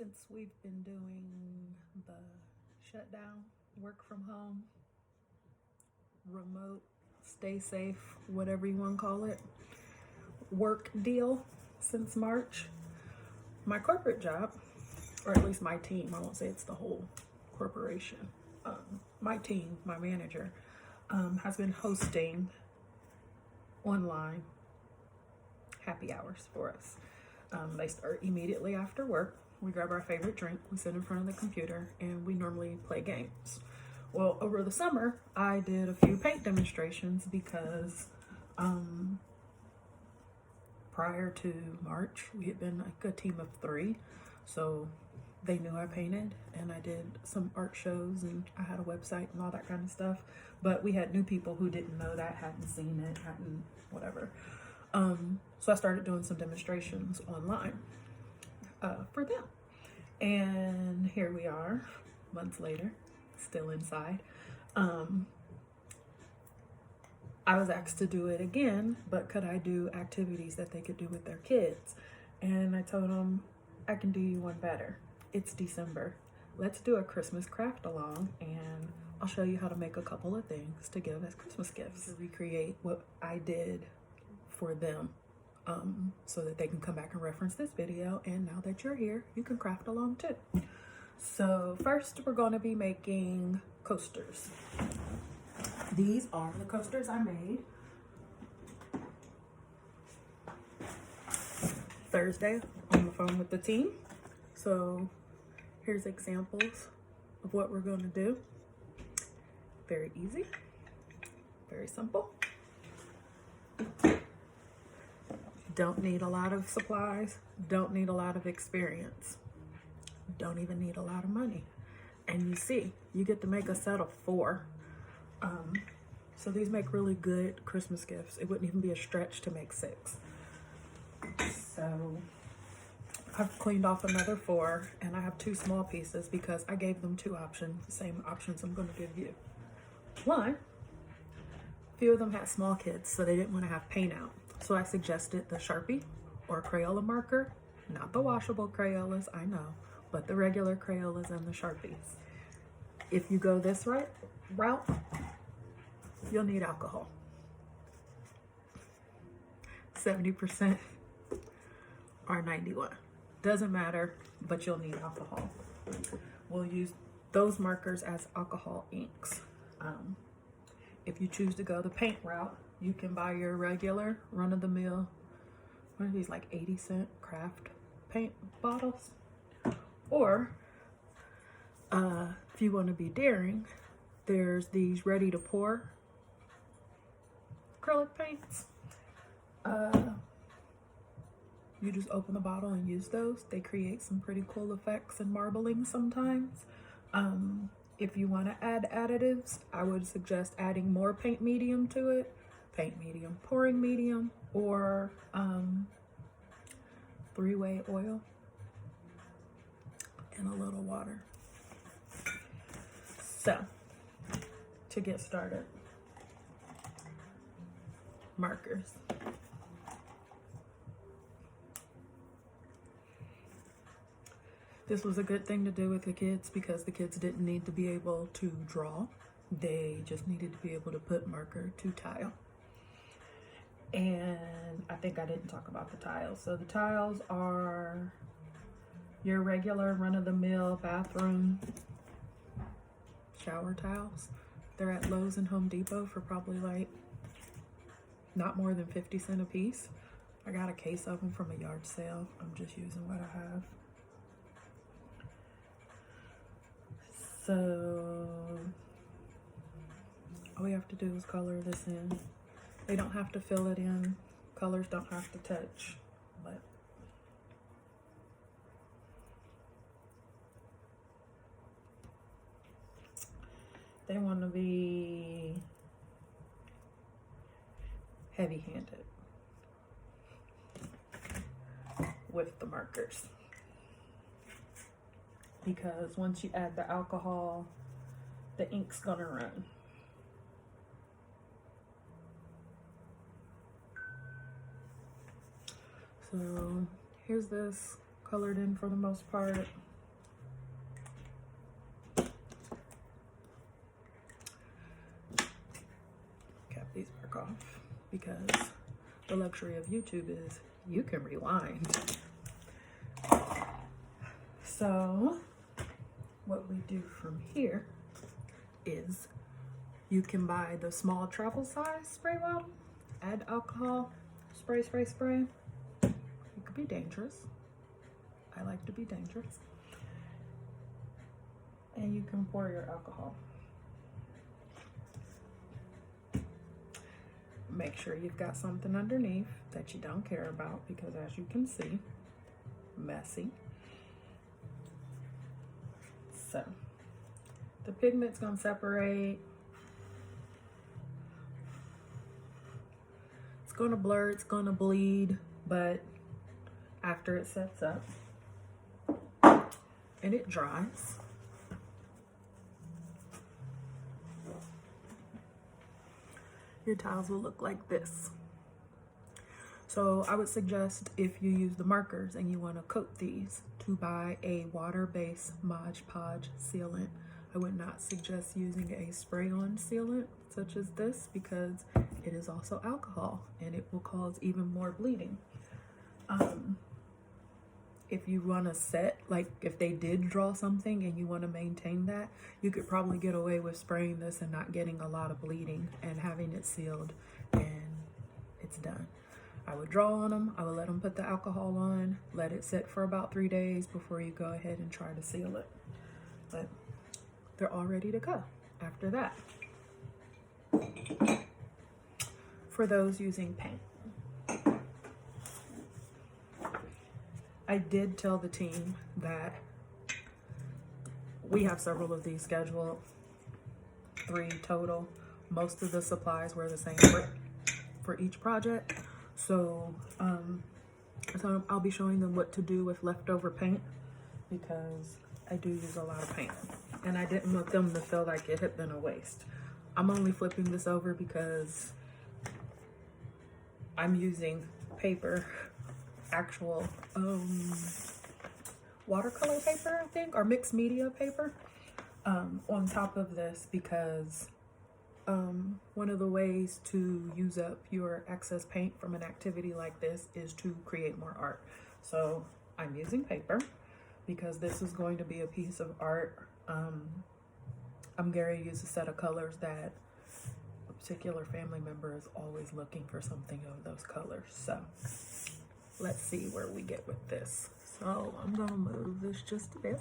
Since we've been doing the shutdown, work from home, remote, stay safe, whatever you want to call it, work deal since March, my corporate job, or at least my team, I won't say it's the whole corporation, my team, my manager, has been hosting online happy hours for us. They start immediately after work. We grab our favorite drink, we sit in front of the computer, and we normally play games. Well, over the summer, I did a few paint demonstrations because prior to March, we had been like a team of 3. So they knew I painted, and I did some art shows, and I had a website and all that kind of stuff. But we had new people who didn't know that, hadn't seen it, hadn't whatever. So I started doing some demonstrations online for them. And here we are, months later, still inside. I was asked to do it again, but could I do activities that they could do with their kids? And I told them, I can do you one better. It's December. Let's do a Christmas craft along, and I'll show you how to make a couple of things to give as Christmas gifts. To recreate what I did for them, so that they can come back and reference this video, and now that you're here, you can craft along too. So first, we're going to be making coasters. These are the coasters I made Thursday on the phone with the team. So here's examples of what we're going to do. Very easy, very simple. Don't need a lot of supplies, don't need a lot of experience, don't even need a lot of money. And you see, you get to make a set of 4. So these make really good Christmas gifts. It wouldn't even be a stretch to make 6. So I've cleaned off another 4, and I have 2 small pieces because I gave them 2 options, the same options I'm going to give you. One, a few of them had small kids, so they didn't want to have paint out. So I suggested the Sharpie or Crayola marker, not the washable Crayolas, I know, but the regular Crayolas and the Sharpies. If you go this route, you'll need alcohol. 70% or 91. Doesn't matter, but you'll need alcohol. We'll use those markers as alcohol inks. If you choose to go the paint route, you can buy your regular run-of-the-mill, what are these, like 80-cent craft paint bottles? Or if you want to be daring, there's these ready-to-pour acrylic paints. You just open the bottle and use those. They create some pretty cool effects and marbling sometimes. If you want to add additives, I would suggest adding more paint medium to it. Paint medium, pouring medium, or 3-way oil and a little water. So, to get started, markers. This was a good thing to do with the kids because the kids didn't need to be able to draw. They just needed to be able to put marker to tile. And I think I didn't talk about the tiles. So the tiles are your regular run-of-the-mill bathroom shower tiles. They're at Lowe's and Home Depot for probably like not more than 50 cents a piece. I got a case of them from a yard sale. I'm just using what I have. So all we have to do is color this in. They don't have to fill it in. Colors don't have to touch, but they want to be heavy-handed with the markers. Because once you add the alcohol, the ink's gonna run. So here's this colored in for the most part. because the luxury of YouTube is you can rewind. So what we do from here is you can buy the small travel size spray bottle, add alcohol, spray, spray, spray. It could be dangerous. I like to be dangerous. And you can pour your alcohol. Make sure you've got something underneath that you don't care about, because as you can see, messy. So the pigment's gonna separate. It's gonna blur, it's gonna bleed, but after it sets up and it dries, your tiles will look like this. So I would suggest, if you use the markers and you want to coat these, to buy a water-based Mod Podge sealant. I would not suggest using a spray-on sealant such as this, because it is also alcohol and it will cause even more bleeding. If you want to set, like if they did draw something and you want to maintain that, you could probably get away with spraying this and not getting a lot of bleeding and having it sealed, and it's done. I would draw on them, I would let them put the alcohol on, let it sit for about 3 days before you go ahead and try to seal it. But they're all ready to go after that. For those using paint, I did tell the team that we have several of these scheduled, 3 total. Most of the supplies were the same for each project. So, I'll be showing them what to do with leftover paint, because I do use a lot of paint and I didn't want them to feel like it had been a waste. I'm only flipping this over because I'm using paper, actual watercolor paper, I think, or mixed media paper, on top of this, because one of the ways to use up your excess paint from an activity like this is to create more art. So I'm using paper because this is going to be a piece of art. I'm going to use a set of colors that a particular family member is always looking for something of those colors. So let's see where we get with this. So I'm going to move this just a bit.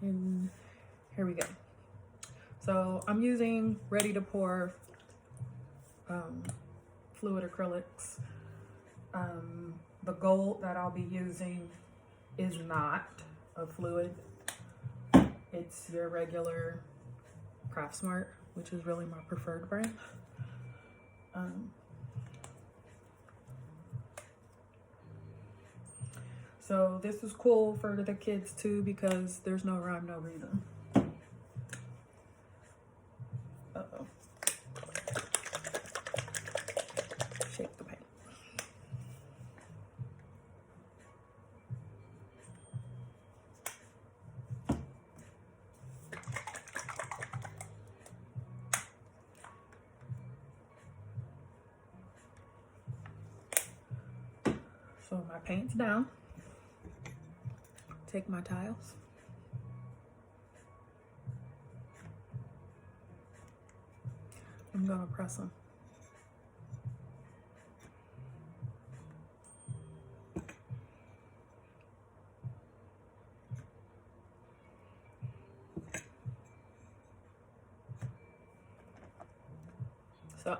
And here we go. So I'm using ready to pour fluid acrylics. The gold that I'll be using is not a fluid. It's your regular Craftsmart, which is really my preferred brand. So this is cool for the kids too, because there's no rhyme, no reason. Uh-oh. Shake the paint. So my paint's down. Take my tiles. I'm gonna press them. So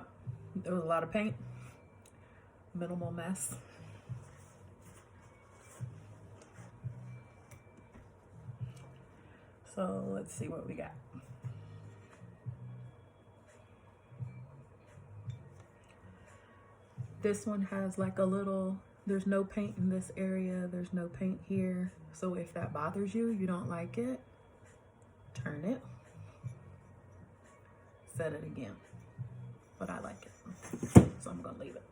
there was a lot of paint, minimal mess. So let's see what we got. This one has like a little, there's no paint in this area, there's no paint here. So if that bothers you, you don't like it, turn it, set it again. But I like it, so I'm gonna leave it.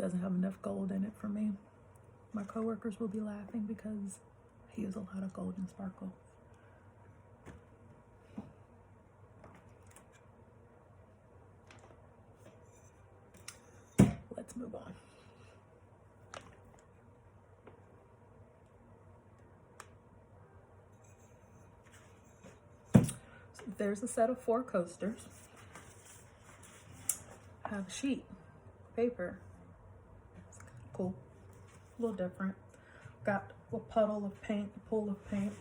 doesn't have enough gold in it for me. My coworkers will be laughing because I use a lot of gold and sparkle. Let's move on. So there's a set of 4 coasters. I have a sheet, paper. It's kind of cool, a little different. Got a puddle of paint, a pool of paint.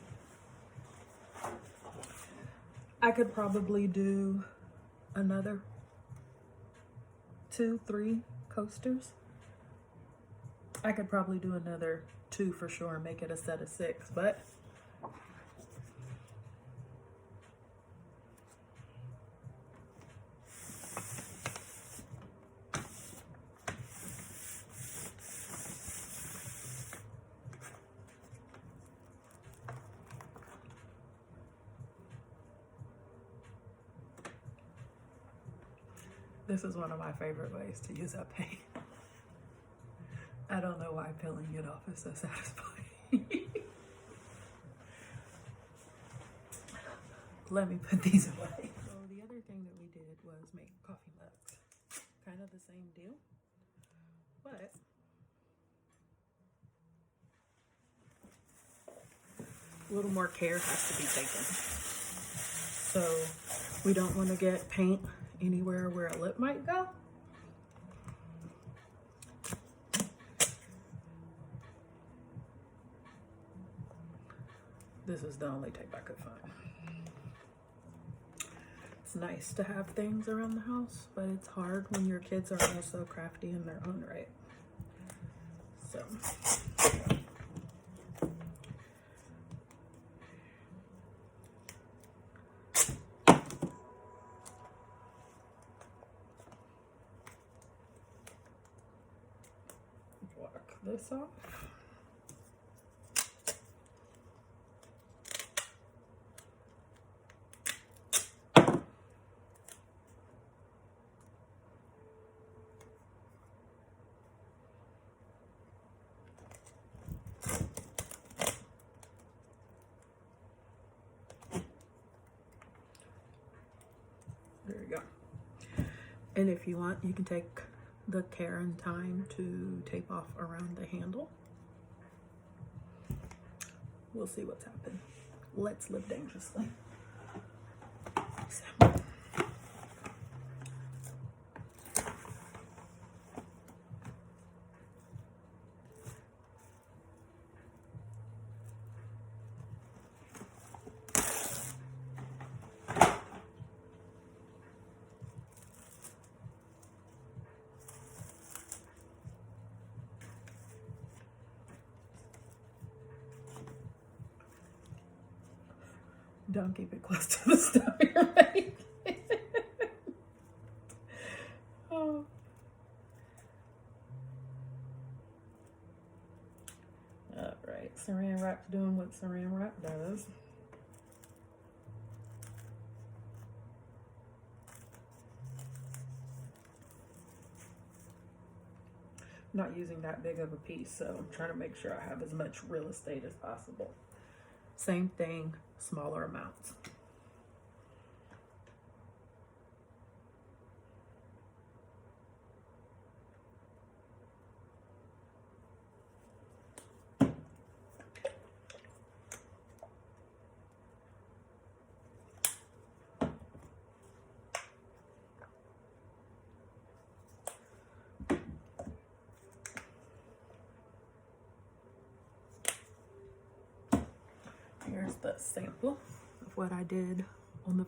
I could probably do another 2, 3 coasters. I could probably do another 2 for sure and make it a set of 6, but this is one of my favorite ways to use up paint. I don't know why peeling it off is so satisfying. Let me put these away. So the other thing that we did was make coffee mugs. Kind of the same deal, but a little more care has to be taken. So we don't want to get paint anywhere where a lip might go. This is the only tape I could find. It's nice to have things around the house, but it's hard when your kids are also crafty in their own right. So block this off. There you go. And if you want, you can take the care and time to tape off around the handle. We'll see what's happened. Let's live dangerously. So. Don't keep it close to the stuff you're making. Oh. All right, Saran wrap's doing what Saran wrap does. I'm not using that big of a piece, so I'm trying to make sure I have as much real estate as possible. Same thing, smaller amounts. Here's the sample of what I did on the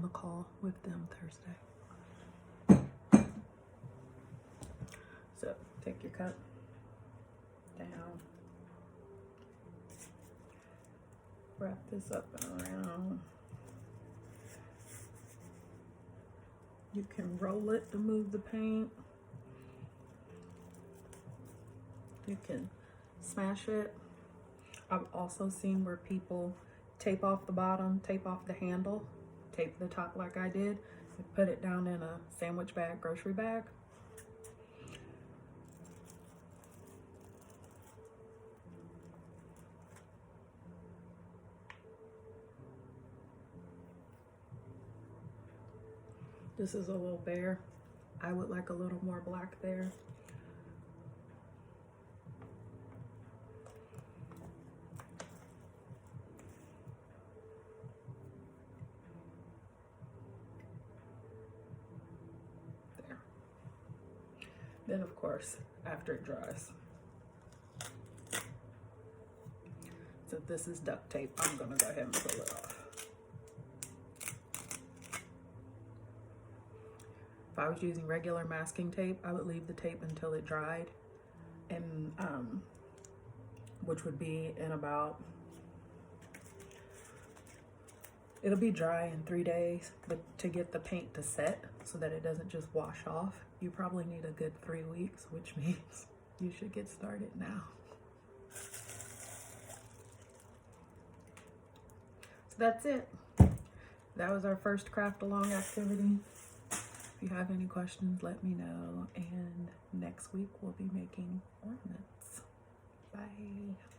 call with them Thursday. So take your cup down, wrap this up and around. You can roll it to move the paint. You can smash it. I've also seen where people tape off the bottom, tape off the handle, tape the top like I did, and put it down in a sandwich bag, grocery bag. This is a little bare. I would like a little more black there. There. Then of course, after it dries. So this is duct tape. I'm gonna go ahead and pull it off. If I was using regular masking tape, I would leave the tape until it dried, and which would be in about, it'll be dry in 3 days, but to get the paint to set so that it doesn't just wash off, you probably need a good 3 weeks, which means you should get started now. So that's it. That was our first craft along activity. If you have any questions, let me know. And next week we'll be making ornaments. Bye.